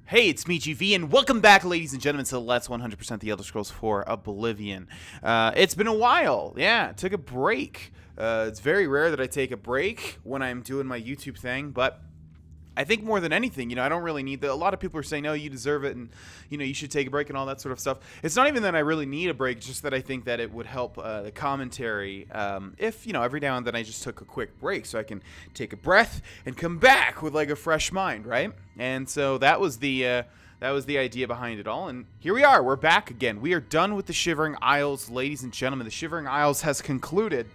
Hey, it's me, GV, and welcome back, ladies and gentlemen, to Let's 100% The Elder Scrolls 4 Oblivion. It's been a while. Yeah, took a break. It's very rare that I take a break when I'm doing my YouTube thing, but I think more than anything, I don't really need that. A lot of people are saying, no, you deserve it, and, you should take a break and all that sort of stuff. It's not even that I really need a break, just that I think that it would help the commentary if, every now and then I just took a quick break so I can take a breath and come back with, like, a fresh mind, right? And so that was the idea behind it all, and here we are. We're back again. We are done with the Shivering Isles, ladies and gentlemen. The Shivering Isles has concluded.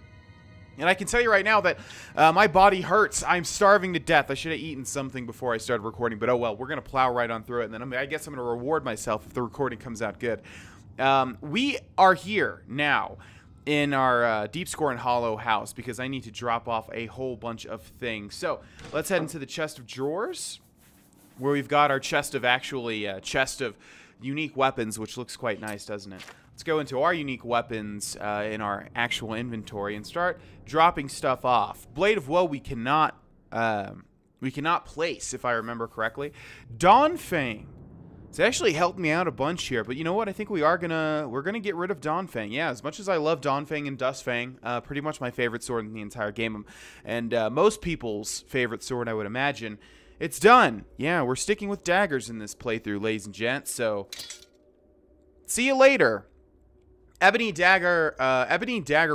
And I can tell you right now that my body hurts. I'm starving to death. I should have eaten something before I started recording, but oh well. We're going to plow right on through it, and then I guess I'm going to reward myself if the recording comes out good. We are here now in our Deep Score and Hollow house because I need to drop off a whole bunch of things. So let's head into the chest of drawers, where we've got our chest of chest of unique weapons, which looks quite nice, doesn't it? Let's go into our unique weapons in our actual inventory and start dropping stuff off. Blade of Woe we cannot place, if I remember correctly. Dawnfang. It's actually helped me out a bunch here, but you know what? I think we're gonna get rid of Dawnfang. Yeah, as much as I love Dawnfang and Dustfang, pretty much my favorite sword in the entire game, and most people's favorite sword, I would imagine. It's done. Yeah, we're sticking with daggers in this playthrough, ladies and gents. So see you later. Ebony Dagger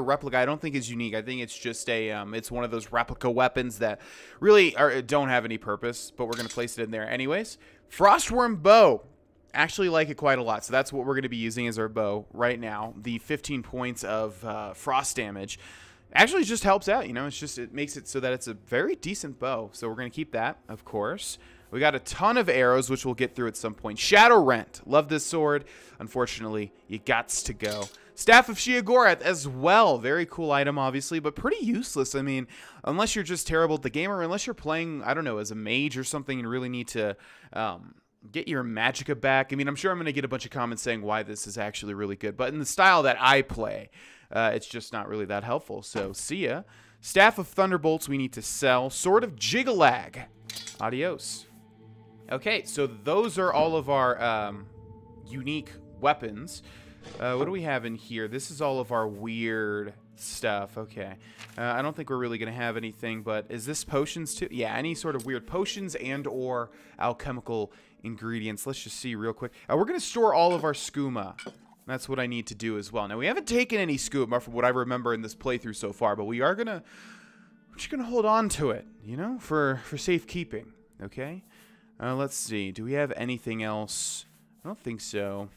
replica, I don't think is unique. I think it's just it's one of those replica weapons that really don't have any purpose, but we're going to place it in there anyways. Frostworm Bow. Actually like it quite a lot, so that's what we're going to be using as our bow right now. The 15 points of frost damage actually just helps out, it makes it so that it's a very decent bow, so we're going to keep that, of course. We got a ton of arrows, which we'll get through at some point. Shadow Rent. Love this sword. Unfortunately, you gots to go. Staff of Sheogorath as well. Very cool item, obviously, but pretty useless. I mean, unless you're just terrible at the game, or unless you're playing, I don't know, as a mage or something and really need to get your magicka back. I mean, I'm sure I'm going to get a bunch of comments saying why this is actually really good, but in the style that I play, it's just not really that helpful. So, see ya. Staff of Thunderbolts we need to sell. Sword of Jigalag. Adios. Okay, so those are all of our unique weapons. What do we have in here? This is all of our weird stuff. Okay. I don't think we're really going to have anything, but is this potions too? Yeah, any sort of weird potions and or alchemical ingredients. Let's just see real quick. We're going to store all of our skooma. That's what I need to do as well. Now, we haven't taken any skooma from what I remember in this playthrough so far, but we're just going to hold on to it, for safekeeping. Okay? Let's see. Do we have anything else? I don't think so.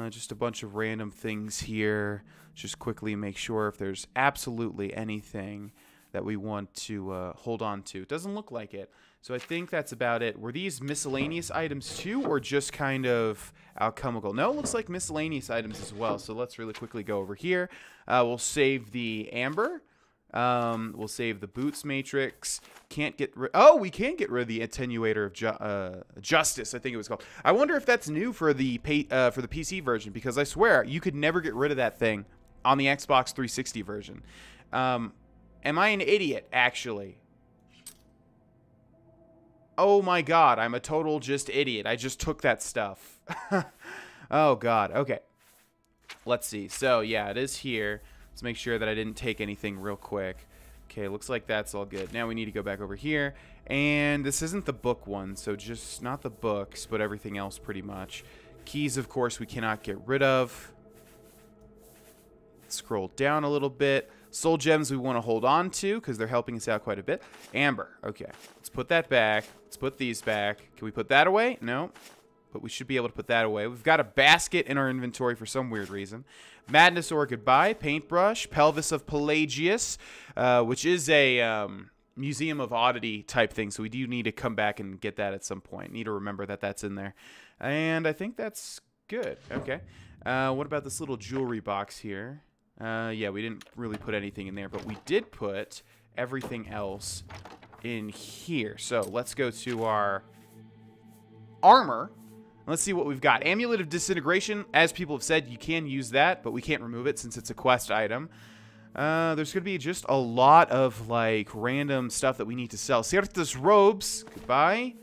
Just a bunch of random things here. Just quickly make sure if there's absolutely anything that we want to hold on to. It doesn't look like it. So I think that's about it. Were these miscellaneous items too, or just kind of alchemical? No, it looks like miscellaneous items as well. So let's really quickly go over here. We'll save the amber. We'll save the boots matrix. Can't get rid. Oh, we can get rid of the attenuator of justice. I think it was called. I wonder if that's new for the PC version, because I swear you could never get rid of that thing on the Xbox 360 version. Am I an idiot? Actually. Oh my God, I'm a total just idiot. I just took that stuff. Oh God. Okay. Let's see. So yeah, it is here. Let's make sure that I didn't take anything real quick. Okay, looks like that's all good. Now we need to go back over here. And this isn't the book one, so just not the books, but everything else pretty much. Keys, of course, we cannot get rid of. Scroll down a little bit. Soul gems we want to hold on to because they're helping us out quite a bit. Amber. Okay, let's put that back. Let's put these back. Can we put that away? No. But we should be able to put that away. We've got a basket in our inventory for some weird reason. Madness or Goodbye, Paintbrush, Pelvis of Pelagius, which is a Museum of Oddity type thing, so we do need to come back and get that at some point. Need to remember that that's in there. And I think that's good. Okay. What about this little jewelry box here? Yeah, we didn't really put anything in there, but we did put everything else in here. So let's go to our armor. Let's see what we've got. Amulet of Disintegration. As people have said, you can use that, but we can't remove it since it's a quest item. There's going to be just a lot of, like, random stuff that we need to sell. Ciertas robes. Goodbye.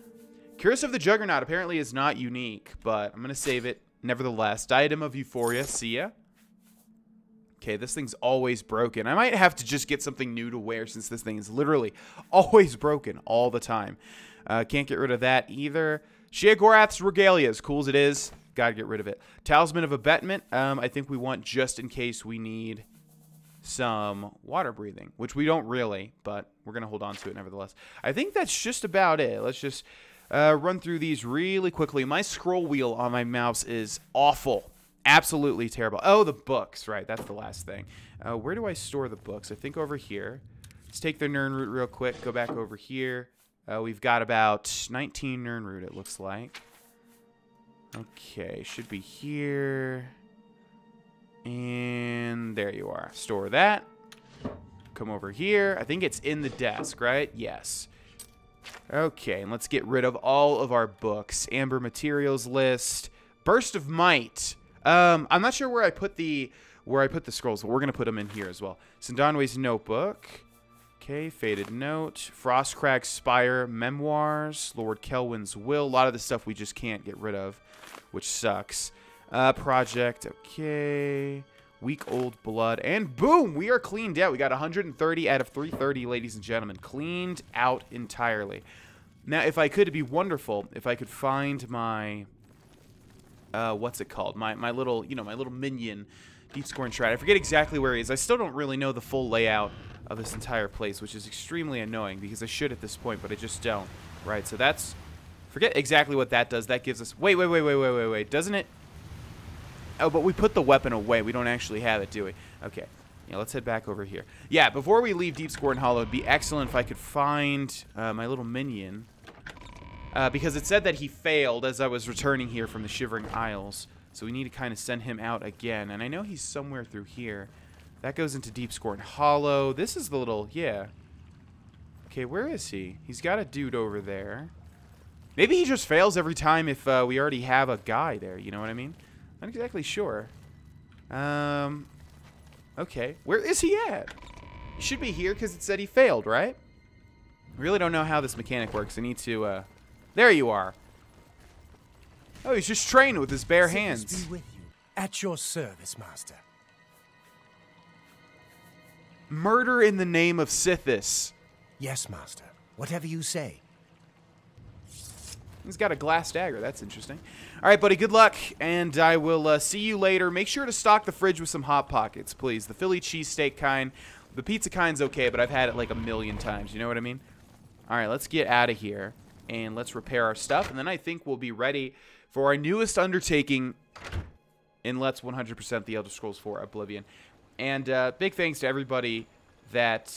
Curse of the Juggernaut apparently is not unique, but I'm going to save it nevertheless. Diadem of Euphoria. See ya. Okay, this thing's always broken. I might have to just get something new to wear since this thing is literally always broken all the time. Can't get rid of that either. Sheogorath's Regalia, as cool as it is, gotta get rid of it. Talisman of Abetment, I think we want just in case we need some water breathing, which we don't really, but we're gonna hold on to it nevertheless. I think that's just about it. Let's just run through these really quickly. My scroll wheel on my mouse is awful. Absolutely terrible. Oh, the books. Right, that's the last thing. Where do I store the books? I think over here. Let's take the Nirnroot real quick. Go back over here. We've got about 19 Nirnroot, it looks like. Okay, should be here. And there you are. Store that. Come over here. I think it's in the desk, right? Yes. Okay, and let's get rid of all of our books. Amber materials list. Burst of Might. I'm not sure where I put the scrolls, but we're gonna put them in here as well. Sindanwe's Notebook. Okay, Faded Note. Frostcrag Spire, Memoirs, Lord Kelwin's Will. A lot of the stuff we just can't get rid of, which sucks. Project. Okay. Week Old Blood, and boom, we are cleaned out. We got 130 out of 330, ladies and gentlemen, cleaned out entirely. Now, if I could, it'd be wonderful if I could find my what's it called? My little, my little minion, Deepscorn Shroud. I forget exactly where he is. I still don't really know the full layout of this entire place, which is extremely annoying because I should at this point, but I just don't. Right, so that's... Forget exactly what that does. That gives us... Wait. Doesn't it... Oh, but we put the weapon away. We don't actually have it, do we? Okay. Yeah, let's head back over here. Yeah, before we leave Deepscorn Hollow, it'd be excellent if I could find my little minion. Because it said that he failed as I was returning here from the Shivering Isles. So we need to kind of send him out again. And I know he's somewhere through here. That goes into Deepscorn Hollow. This is the little... Yeah. Okay, where is he? He's got a dude over there. Maybe he just fails every time if we already have a guy there. You know what I mean? Not exactly sure. Okay. Where is he at? He should be here because it said he failed, right? I really don't know how this mechanic works. I need to... There you are. Oh, he's just trained with his bare hands. Be with you. At your service, master. Murder in the name of Sithis. Yes, master. Whatever you say. He's got a glass dagger. That's interesting. All right, buddy, good luck, and I will see you later. Make sure to stock the fridge with some Hot Pockets, please. The Philly cheesesteak kind. The pizza kind's okay, but I've had it like a million times. You know what I mean? All right, let's get out of here, and let's repair our stuff, and then I think we'll be ready for our newest undertaking in Let's 100% The Elder Scrolls 4 Oblivion. And big thanks to everybody that...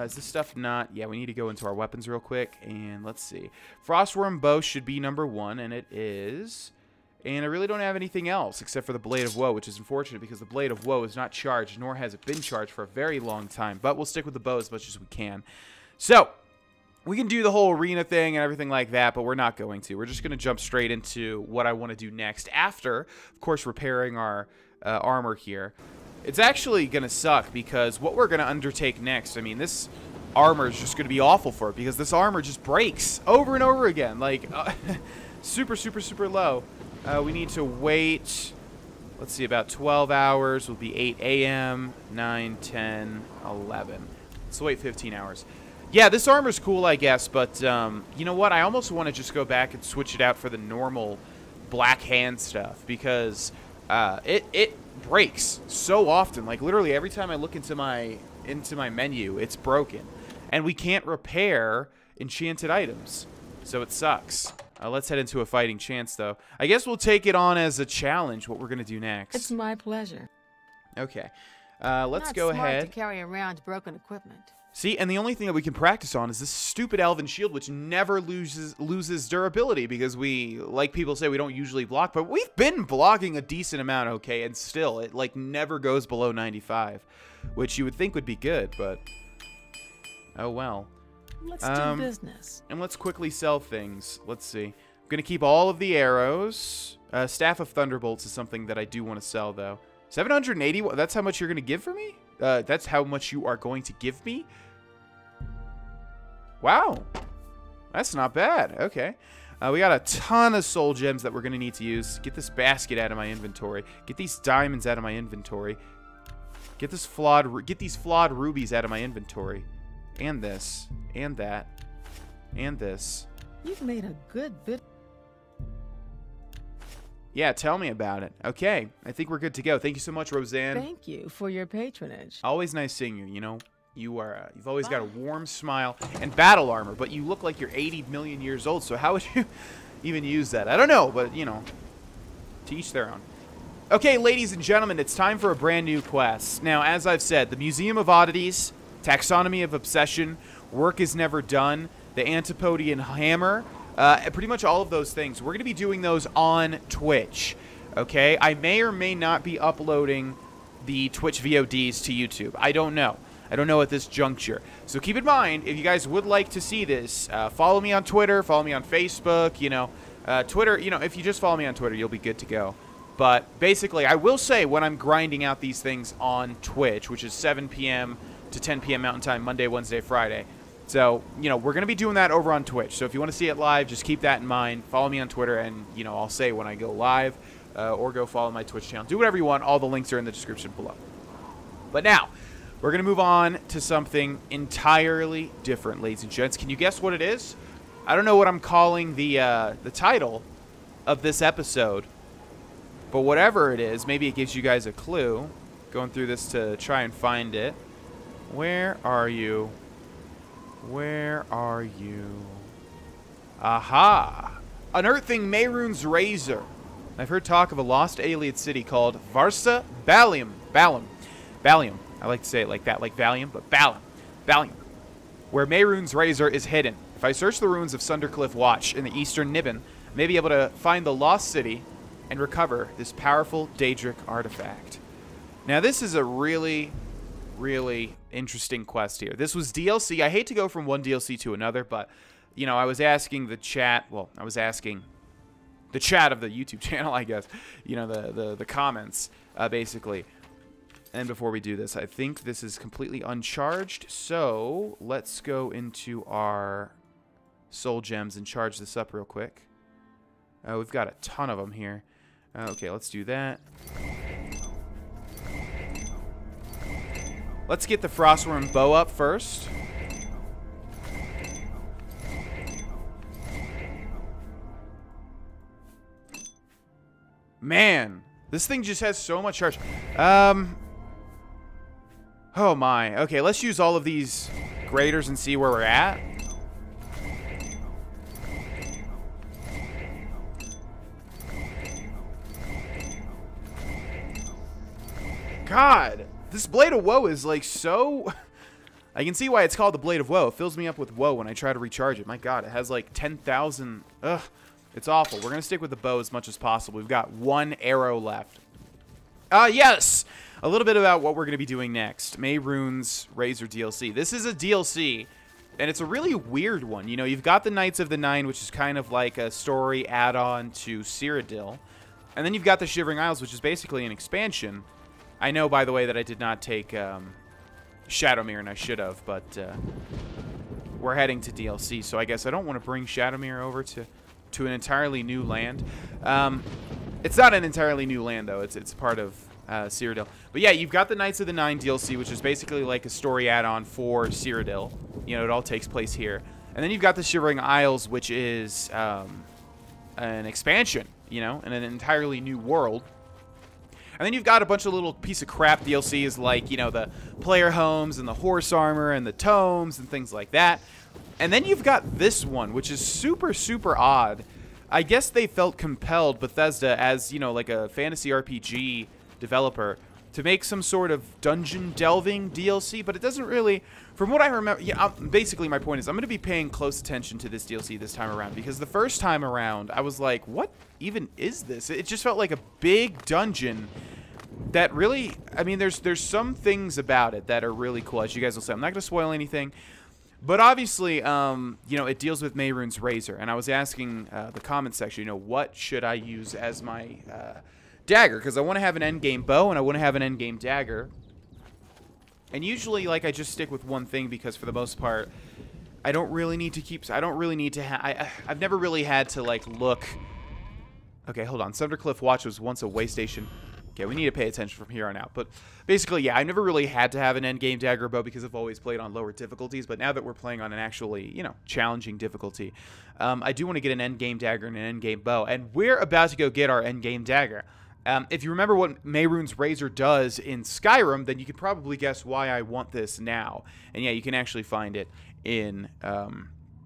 is this stuff not... Yeah, we need to go into our weapons real quick. And let's see. Frostworm Bow should be #1, and it is. And I really don't have anything else except for the Blade of Woe, which is unfortunate because the Blade of Woe is not charged, nor has it been charged for a very long time. But we'll stick with the bow as much as we can. So, we can do the whole arena thing and everything like that, but we're not going to. We're just going to jump straight into what I want to do next after, of course, repairing our armor here. It's actually going to suck because what we're going to undertake next, I mean, this armor is just going to be awful for it because this armor just breaks over and over again. Like, super, super, super low. We need to wait, let's see, about 12 hours will be 8 a.m., 9, 10, 11. Let's wait 15 hours. Yeah, this armor's cool, I guess, but you know what? I almost want to just go back and switch it out for the normal black hand stuff because it breaks so often. Like literally every time I look into my menu, it's broken, and we can't repair enchanted items, so it sucks. Let's head into a fighting chance, though. I guess we'll take it on as a challenge. What we're gonna do next? It's my pleasure. Okay, let's go ahead. Not smart to carry around broken equipment. See, and the only thing that we can practice on is this stupid elven shield, which never loses durability because we, like people say, we don't usually block, but we've been blocking a decent amount, okay, and still, it, like, never goes below 95, which you would think would be good, but, oh well. Let's do business. And let's quickly sell things. Let's see. I'm going to keep all of the arrows. Staff of Thunderbolts is something that I do want to sell, though. 780, that's how much you're going to give for me? That's how much you are going to give me? Wow. That's not bad. Okay. We got a ton of soul gems that we're going to need to use. Get this basket out of my inventory. Get these diamonds out of my inventory. Get these flawed rubies out of my inventory. And this. And that. And this. You've made a good bit. Yeah, tell me about it. Okay, I think we're good to go. Thank you so much, Roseanne. Thank you for your patronage. Always nice seeing you. You know, you've always got a warm smile and battle armor, but you look like you're 80 million years old. So how would you even use that? I don't know, but you know, to each their own. Okay, ladies and gentlemen, it's time for a brand new quest. Now, as I've said, the Museum of Oddities, Taxonomy of Obsession, Work is Never Done, the Antipodian Hammer, pretty much all of those things. We're going to be doing those on Twitch, okay? I may or may not be uploading the Twitch VODs to YouTube. I don't know. I don't know at this juncture. So keep in mind, if you guys would like to see this, follow me on Twitter, follow me on Facebook, you know. Twitter, you know, if you just follow me on Twitter, you'll be good to go. But basically, I will say when I'm grinding out these things on Twitch, which is 7 p.m. to 10 p.m. Mountain Time, Monday, Wednesday, Friday. So, you know, we're going to be doing that over on Twitch. So if you want to see it live, just keep that in mind. Follow me on Twitter, and, you know, I'll say when I go live, or go follow my Twitch channel. Do whatever you want. All the links are in the description below. But now, we're going to move on to something entirely different, ladies and gents. Can you guess what it is? I don't know what I'm calling the title of this episode. But whatever it is, maybe it gives you guys a clue. Going through this to try and find it. Where are you? Where are you? Aha! Unearthing Mehrunes Razor. I've heard talk of a lost alien city called Varsa Balium. Balium. I like to say it like that, like Valium, but Balium. Where Mehrunes Razor is hidden. If I search the ruins of Sundercliff Watch in the eastern Niben, I may be able to find the lost city and recover this powerful Daedric artifact. Now, this is a really interesting quest here. This was DLC. I hate to go from one DLC to another, but, you know, I was asking the chat, well, I was asking the chat of the YouTube channel, I guess, you know, the comments, basically. And before we do this, I think this is completely uncharged, so let's go into our soul gems and charge this up real quick. We've got a ton of them here. Okay, let's do that. Let's get the Frostworm bow up first. Man, this thing just has so much charge. Oh my. Okay, let's use all of these graders and see where we're at. God, this Blade of Woe is like so... I can see why it's called the Blade of Woe. It fills me up with woe when I try to recharge it. My God, it has like 10,000... Ugh, it's awful. We're going to stick with the bow as much as possible. We've got one arrow left. Yes! A little bit about what we're going to be doing next. Mehrunes Razor Dlc. This is a DLC, and it's a really weird one. You know, you've got the Knights of the Nine, which is kind of like a story add-on to Cyrodiil. And then you've got the Shivering Isles, which is basically an expansion. I know, by the way, that I did not take Shadowmere, and I should have, but we're heading to DLC, so I guess I don't want to bring Shadowmere over to an entirely new land. It's not an entirely new land, though. It's part of Cyrodiil. But yeah, you've got the Knights of the Nine DLC, which is basically like a story add-on for Cyrodiil. You know, it all takes place here. And then you've got the Shivering Isles, which is an expansion, you know, in an entirely new world. And then you've got a bunch of little piece of crap DLCs like, you know, the player homes and the horse armor and the tomes and things like that. And then you've got this one, which is super, super odd. I guess they felt compelled, Bethesda, as, you know, like a fantasy RPG developer, to make some sort of dungeon delving DLC, but it doesn't really, from what I remember, yeah, basically my point is I'm going to be paying close attention to this DLC this time around, because the first time around I was like, what even is this? It just felt like a big dungeon that really, I mean, there's some things about it that are really cool, as you guys will say. I'm not going to spoil anything, but obviously, you know, it deals with Mehrunes Razor, and I was asking the comment section, you know, what should I use as my dagger, because I want to have an endgame bow and I want to have an endgame dagger. And usually, like, I just stick with one thing because for the most part, I don't really need to keep... I don't really need to... I've never really had to, like, look... Okay, hold on. Thundercliff Watch was once a way station. Okay, we need to pay attention from here on out. But basically, yeah, I never really had to have an endgame dagger bow because I've always played on lower difficulties. But now that we're playing on an actually, you know, challenging difficulty, I do want to get an endgame dagger and an endgame bow. And we're about to go get our endgame dagger. If you remember what Mehrunes Razor does in Skyrim, then you can probably guess why I want this now. And yeah, you can actually find it in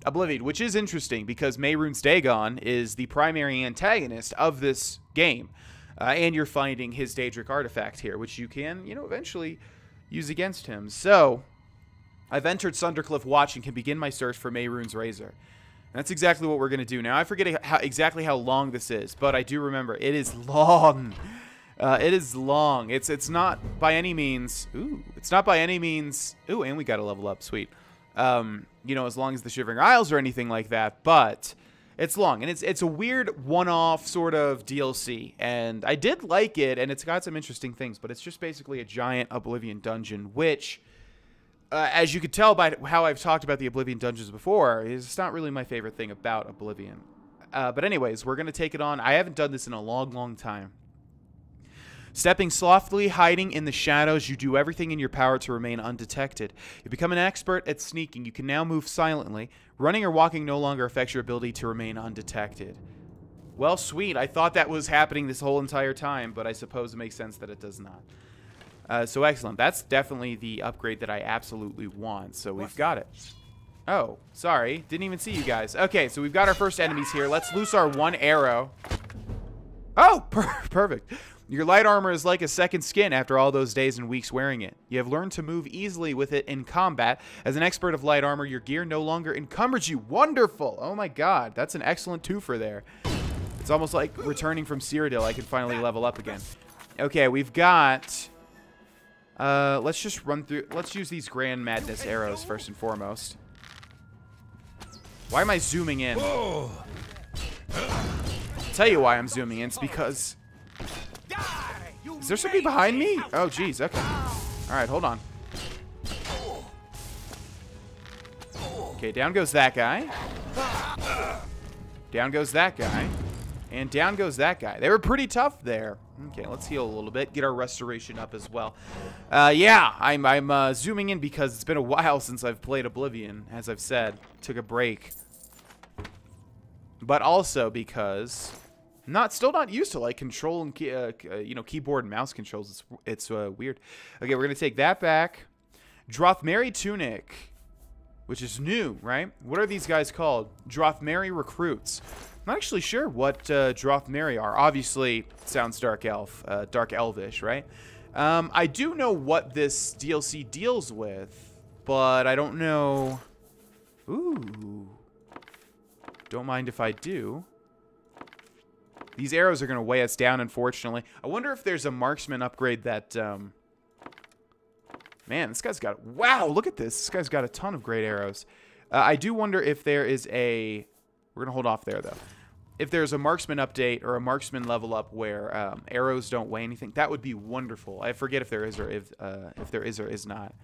Oblivion, which is interesting because Mehrunes Dagon is the primary antagonist of this game. And you're finding his Daedric artifact here, which you can, you know, eventually use against him. So, I've entered Thundercliff Watch and can begin my search for Mehrunes Razor. And that's exactly what we're going to do. Now, I forget exactly how long this is, but I do remember it is long. It is long. It's not by any means... Ooh, it's not by any means... Ooh, and we got to level up. Sweet. You know, as long as the Shivering Isles or anything like that, but... It's long, and it's a weird one-off sort of DLC, and I did like it, and it's got some interesting things, but it's just basically a giant Oblivion dungeon, which, as you could tell by how I've talked about the Oblivion dungeons before, is not really my favorite thing about Oblivion. But anyways, we're going to take it on. I haven't done this in a long, long time. Stepping softly, hiding in the shadows, you do everything in your power to remain undetected. You become an expert at sneaking. You can now move silently. Running or walking no longer affects your ability to remain undetected. Well, sweet. I thought that was happening this whole entire time, but I suppose it makes sense that it does not. So excellent. That's definitely the upgrade that I absolutely want. So we've got it. Oh, sorry. Didn't even see you guys. Okay, so we've got our first enemies here. Let's loose our one arrow. Oh, perfect. Your light armor is like a second skin after all those days and weeks wearing it. You have learned to move easily with it in combat. As an expert of light armor, your gear no longer encumbers you. Wonderful! Oh my god, that's an excellent twofer there. It's almost like returning from Cyrodiil. I can finally level up again. Okay, we've got... let's just run through... Let's use these Grand Madness arrows first and foremost. Why am I zooming in? I'll tell you why I'm zooming in. It's because... Is there somebody behind me? Oh, jeez. Okay. All right, hold on. Okay, down goes that guy. Down goes that guy. And down goes that guy. They were pretty tough there. Okay, let's heal a little bit. Get our restoration up as well. Yeah, I'm zooming in because it's been a while since I've played Oblivion, as I've said. Took a break. But also because... Still not used to like control and you know, keyboard and mouse controls. It's weird. Okay, we're gonna take that back. Drothmeri tunic, which is new, right? What are these guys called? Drothmeri recruits. I'm not actually sure what Drothmeri are. Obviously, sounds dark elf, dark elvish, right? I do know what this DLC deals with, but I don't know. Ooh, don't mind if I do. These arrows are going to weigh us down, unfortunately. I wonder if there's a marksman upgrade that... Man, this guy's got... Wow, look at this. This guy's got a ton of great arrows. I do wonder if there is a... We're going to hold off there, though. If there's a marksman update or a marksman level up where arrows don't weigh anything, that would be wonderful. I forget if there is or if there is or is not.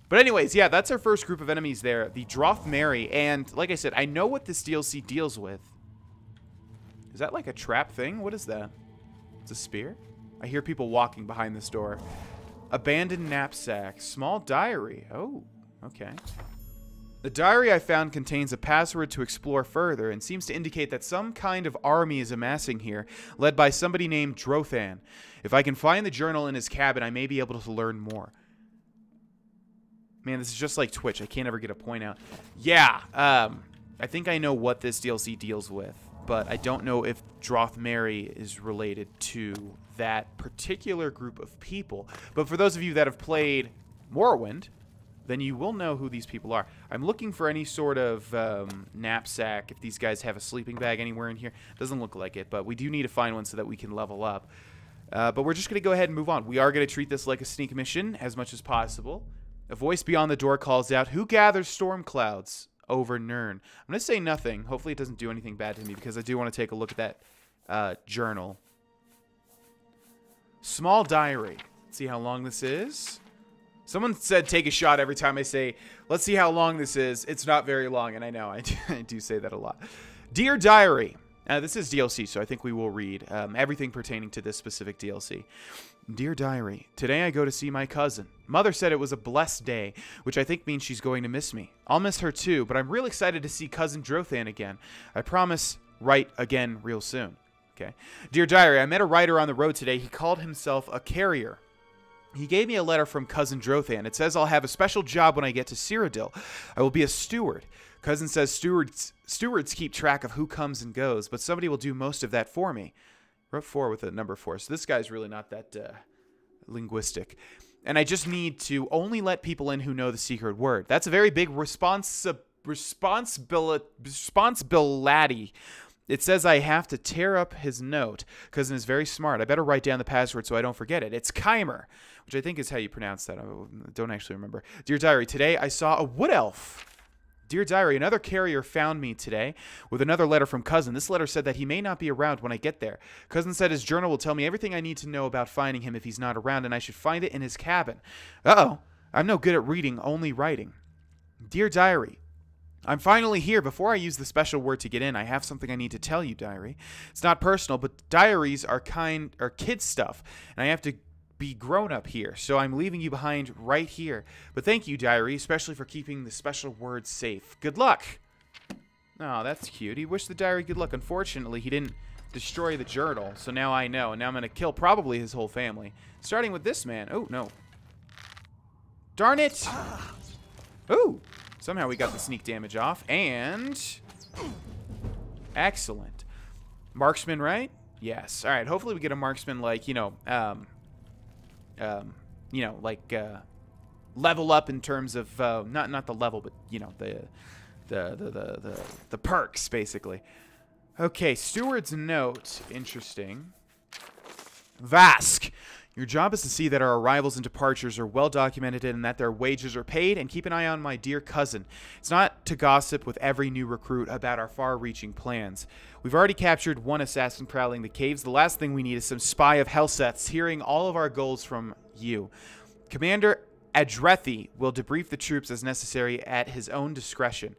But anyways, yeah, that's our first group of enemies there. The Drothmeri. And like I said, I know what this DLC deals with. Is that like a trap thing? What is that? It's a spear? I hear people walking behind this door. Abandoned knapsack. Small diary. Oh, okay. The diary I found contains a password to explore further and seems to indicate that some kind of army is amassing here, led by somebody named Drothan. If I can find the journal in his cabin, I may be able to learn more. Man, this is just like Twitch. I can't ever get a point out. Yeah, I think I know what this DLC deals with, but I don't know if Drothmeri is related to that particular group of people. But for those of you that have played Morrowind, then you will know who these people are. I'm looking for any sort of knapsack, if these guys have a sleeping bag anywhere in here. Doesn't look like it, but we do need to find one so that we can level up. But we're just going to go ahead and move on. We are going to treat this like a sneak mission as much as possible. A voice beyond the door calls out, "Who gathers storm clouds over Nirn?" I'm going to say nothing. Hopefully it doesn't do anything bad to me because I do want to take a look at that journal. Small diary. Let's see how long this is. Someone said take a shot every time I say, let's see how long this is. It's not very long, and I know. I do say that a lot. Dear Diary. This is DLC, so I think we will read everything pertaining to this specific DLC. Dear Diary, today I go to see my cousin. Mother said it was a blessed day, which I think means she's going to miss me. I'll miss her too, but I'm real excited to see cousin Drothan again. I promise write again real soon. Okay. Dear Diary, I met a writer on the road today. He called himself a carrier. He gave me a letter from cousin Drothan. It says I'll have a special job when I get to Cyrodiil. I will be a steward. Cousin says stewards keep track of who comes and goes, but somebody will do most of that for me. Wrote 4 with a number 4, so this guy's really not that linguistic. And I just need to only let people in who know the secret word. That's a very big responsibility. It says I have to tear up his note. Cousin is very smart. I better write down the password so I don't forget it. It's Chimer, which I think is how you pronounce that. I don't actually remember. Dear Diary, today I saw a wood elf. Dear Diary, another carrier found me today with another letter from Cousin. This letter said that he may not be around when I get there. Cousin said his journal will tell me everything I need to know about finding him if he's not around, and I should find it in his cabin. Uh-oh. I'm no good at reading, only writing. Dear Diary, I'm finally here. Before I use the special word to get in, I have something I need to tell you, Diary. It's not personal, but diaries are kid stuff, and I have to be grown up here, so I'm leaving you behind right here. But thank you, Diary, especially for keeping the special word safe. Good luck. Oh, that's cute. He wished the diary good luck. Unfortunately, he didn't destroy the journal, so now I know, and now I'm going to kill probably his whole family. Starting with this man. Oh, no. Darn it. Ooh. Somehow we got the sneak damage off, and excellent. Marksman, right? Yes. All right, hopefully we get a marksman like, level up in terms of not the level, but the perks basically. Okay, steward's note. Interesting. Vask. Your job is to see that our arrivals and departures are well documented and that their wages are paid, and keep an eye on my dear cousin. It's not to gossip with every new recruit about our far-reaching plans. We've already captured one assassin prowling the caves. The last thing we need is some spy of Helseth's hearing all of our goals from you. Commander Adrethi will debrief the troops as necessary at his own discretion.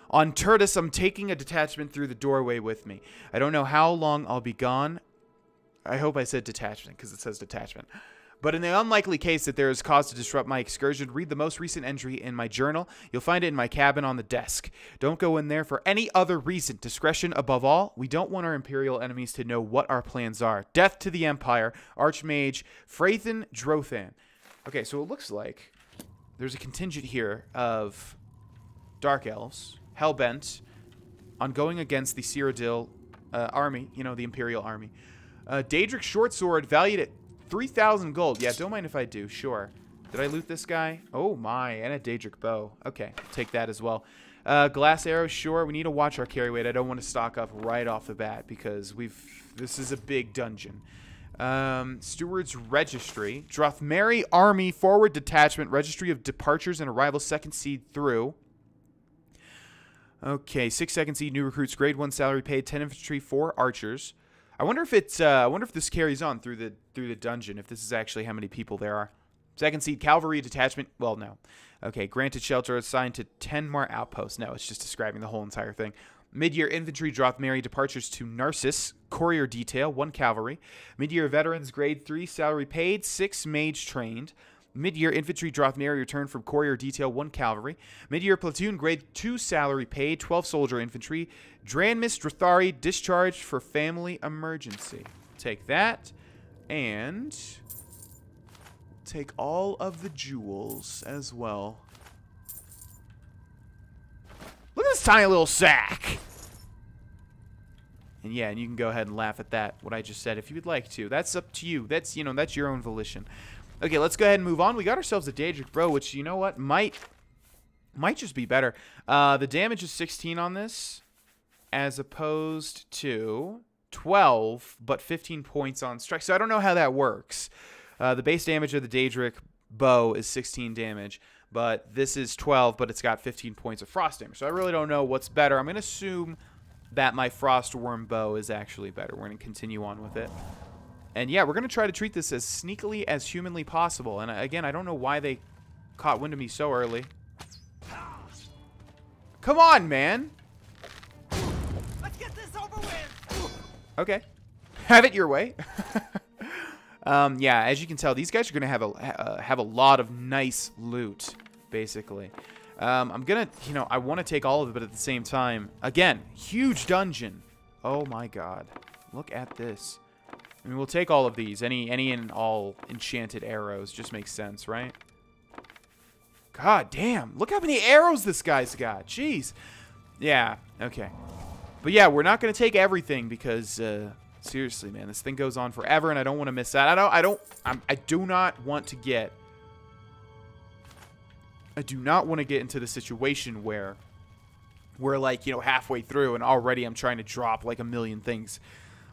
On Tertus, I'm taking a detachment through the doorway with me. I don't know how long I'll be gone. I hope I said detachment because it says detachment. But in the unlikely case that there is cause to disrupt my excursion, read the most recent entry in my journal. You'll find it in my cabin on the desk. Don't go in there for any other reason. Discretion above all. We don't want our Imperial enemies to know what our plans are. Death to the Empire. Archmage Phrathan Drothan. Okay, so it looks like there's a contingent here of Dark Elves, hellbent on going against the Cyrodiil army, the Imperial army. Daedric short sword valued at 3,000 gold. Yeah, don't mind if I do. Sure. Did I loot this guy? Oh my, and a Daedric bow. Okay, take that as well. Glass arrow, sure. We need to watch our carry weight. I don't want to stock up right off the bat because this is a big dungeon. Steward's registry. Drothmeri army forward detachment. Registry of departures and arrivals. Second seed through. Okay, 6 second seed new recruits. Grade 1 salary paid. 10 infantry, 4 archers. I wonder if it's. I wonder if this carries on through the dungeon. If this is actually how many people there are. Second seed cavalry detachment. Well, no. Okay, granted shelter assigned to 10 more outposts. No, it's just describing the whole entire thing. Mid-year infantry Drothmeri departures to Narcissus. Courier detail 1 cavalry. Mid-year veterans grade 3 salary paid 6 mage trained. Mid-year infantry Drothmeri return from courier detail 1 cavalry. Mid-year platoon grade 2 salary paid 12 soldier infantry. Dranmis Drothari discharged for family emergency. Take that and take all of the jewels as well. Look at this tiny little sack. And yeah, and you can go ahead and laugh at that, what I just said, if you would like to. That's up to you. That's, that's your own volition. Okay, let's go ahead and move on. We got ourselves a Daedric Bow, which, you know what, might just be better. The damage is 16 on this, as opposed to 12, but 15 points on strike. So I don't know how that works. The base damage of the Daedric Bow is 16 damage, but this is 12, but it's got 15 points of frost damage. So I really don't know what's better. I'm going to assume that my Frostworm Bow is actually better. We're going to continue on with it. And yeah, we're going to try to treat this as sneakily as humanly possible. And again, I don't know why they caught wind of me so early. Come on, man. Let's get this over with. Okay. Have it your way. Yeah, as you can tell, these guys are going to have a lot of nice loot, basically. I'm going to, you know, I want to take all of it, but at the same time, again, huge dungeon. Oh my god. Look at this. I mean, we'll take all of these. Any and all enchanted arrows just makes sense, right? God damn. Look how many arrows this guy's got. Jeez. Yeah, okay. But yeah, we're not going to take everything because seriously, man, this thing goes on forever and I don't want to miss out. I do not want to get into the situation where we're like, you know, halfway through and already I'm trying to drop like a million things.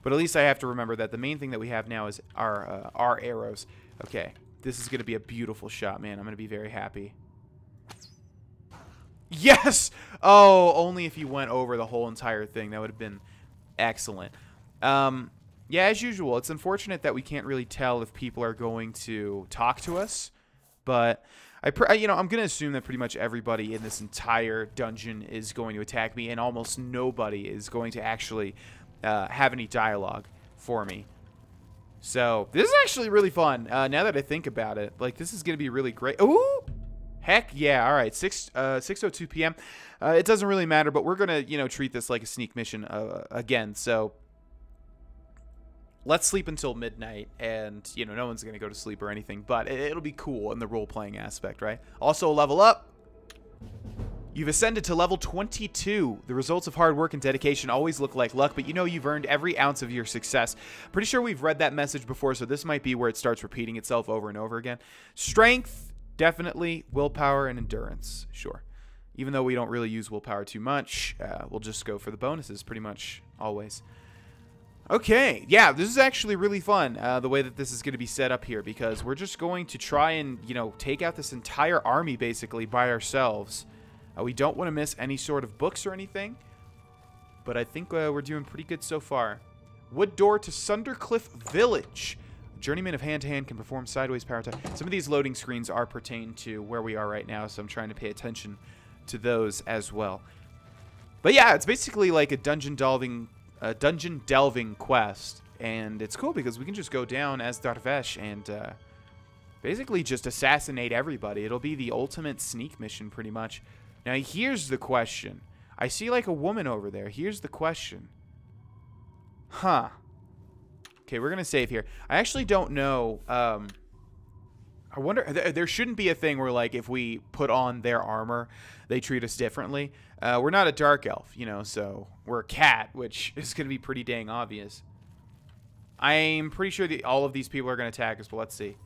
But at least I have to remember that the main thing that we have now is our arrows. Okay, this is going to be a beautiful shot, man. I'm going to be very happy. Yes! Oh, only if you went over the whole entire thing. That would have been excellent. Yeah, as usual, it's unfortunate that we can't really tell if people are going to talk to us. But, you know, I'm going to assume that pretty much everybody in this entire dungeon is going to attack me. And almost nobody is going to actually have any dialogue for me. So, this is actually really fun. Now that I think about it. Like, this is going to be really great. Ooh! Heck yeah. All right. 6:02 p.m. It doesn't really matter, but we're going to, you know, treat this like a sneak mission again. So let's sleep until midnight and, you know, no one's going to go to sleep or anything, but it'll be cool in the role-playing aspect, right? Also, level up. You've ascended to level 22. The results of hard work and dedication always look like luck, but you know you've earned every ounce of your success. Pretty sure we've read that message before, so this might be where it starts repeating itself over and over again. Strength. Definitely willpower and endurance, sure. Even though we don't really use willpower too much, we'll just go for the bonuses pretty much always. Okay, yeah, this is actually really fun, the way that this is going to be set up here, because we're just going to try and, you know, take out this entire army basically by ourselves. We don't want to miss any sort of books or anything, but I think we're doing pretty good so far. Wood door to Sundercliff Village. Journeyman of hand-to-hand can perform sideways power attack. Some of these loading screens are pertained to where we are right now, so I'm trying to pay attention to those as well. But yeah, it's basically like a dungeon delving quest, and it's cool because we can just go down as Dar'Vesh and basically just assassinate everybody. It'll be the ultimate sneak mission pretty much. Now here's the question. I see like a woman over there. Here's the question. Huh. Okay, we're going to save here. I actually don't know. I wonder, there shouldn't be a thing where, like, if we put on their armor, they treat us differently. We're not a dark elf, you know, so we're a cat, which is going to be pretty dang obvious. I'm pretty sure that all of these people are going to attack us, but let's see.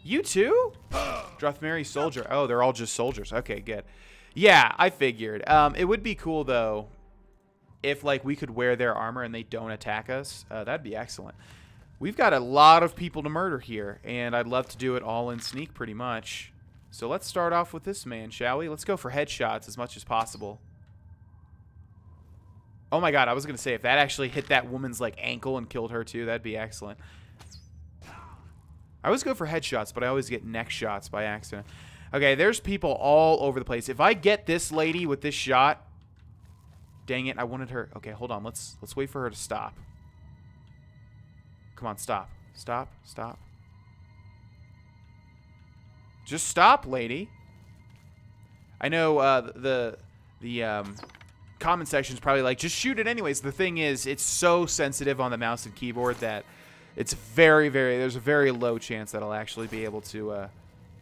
You too? Drothmeri soldier. Oh, they're all just soldiers. Okay, good. Yeah, I figured. It would be cool, though, if, like, we could wear their armor and they don't attack us. That'd be excellent. We've got a lot of people to murder here, and I'd love to do it all in sneak pretty much. So let's start off with this man, shall we? Let's go for headshots as much as possible. Oh my god, I was going to say, if that actually hit that woman's, like, ankle and killed her too, that'd be excellent. I always go for headshots, but I always get neck shots by accident. Okay, there's people all over the place. If I get this lady with this shot... Dang it, I wanted her... Okay, hold on. Let's wait for her to stop. Come on, stop. Stop, stop. Just stop, lady. I know the comment section is probably like, just shoot it anyways. The thing is, it's so sensitive on the mouse and keyboard that it's there's a very low chance that I'll actually be able to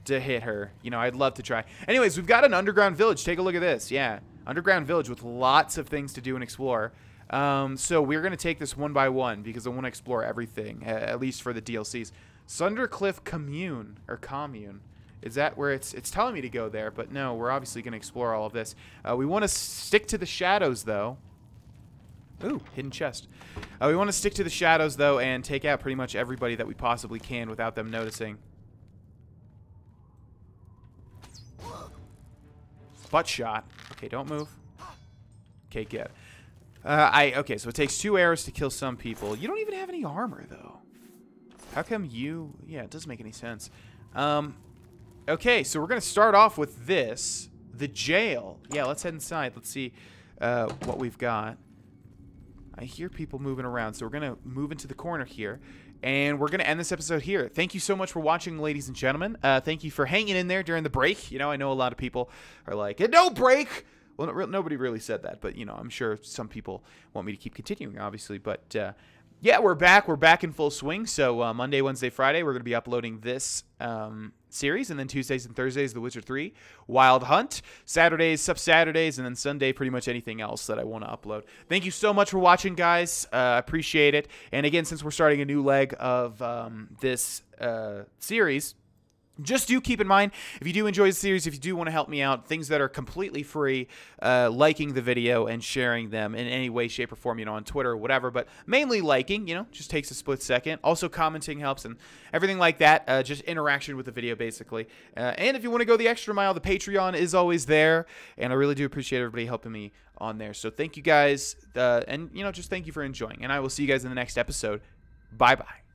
hit her. You know, I'd love to try. Anyways, we've got an underground village. Take a look at this. Yeah. Underground village with lots of things to do and explore. So we're going to take this one by one because I want to explore everything, at least for the DLCs. Sundercliff Commune, or Commune. Is that where it's telling me to go there? But no, we're obviously going to explore all of this. We want to stick to the shadows, though. Ooh, hidden chest. We want to stick to the shadows, though, and take out pretty much everybody that we possibly can without them noticing. Butt shot. Okay, don't move. Okay, good. Okay, so it takes 2 arrows to kill some people. You don't even have any armor, though. How come you... Yeah, it doesn't make any sense. Okay, so we're going to start off with this. The jail. Yeah, let's head inside. Let's see what we've got. I hear people moving around, so we're going to move into the corner here. And we're going to end this episode here. Thank you so much for watching, ladies and gentlemen. Thank you for hanging in there during the break. You know, I know a lot of people are like, no break! Well, nobody really said that, but, you know, I'm sure some people want me to keep continuing, obviously. But, yeah, we're back. We're back in full swing. So Monday, Wednesday, Friday, we're going to be uploading this series. And then Tuesdays and Thursdays, The Wizard 3, Wild Hunt. Saturdays, Sub-Saturdays, and then Sunday, pretty much anything else that I want to upload. Thank you so much for watching, guys. I appreciate it. And again, since we're starting a new leg of this series, just do keep in mind, if you do enjoy the series, if you do want to help me out, things that are completely free, liking the video and sharing them in any way, shape, or form, you know, on Twitter or whatever, but mainly liking, you know, just takes a split second. Also, commenting helps and everything like that, just interaction with the video, basically. And if you want to go the extra mile, the Patreon is always there, and I really do appreciate everybody helping me on there. So thank you guys, and, you know, just thank you for enjoying, and I will see you guys in the next episode. Bye-bye.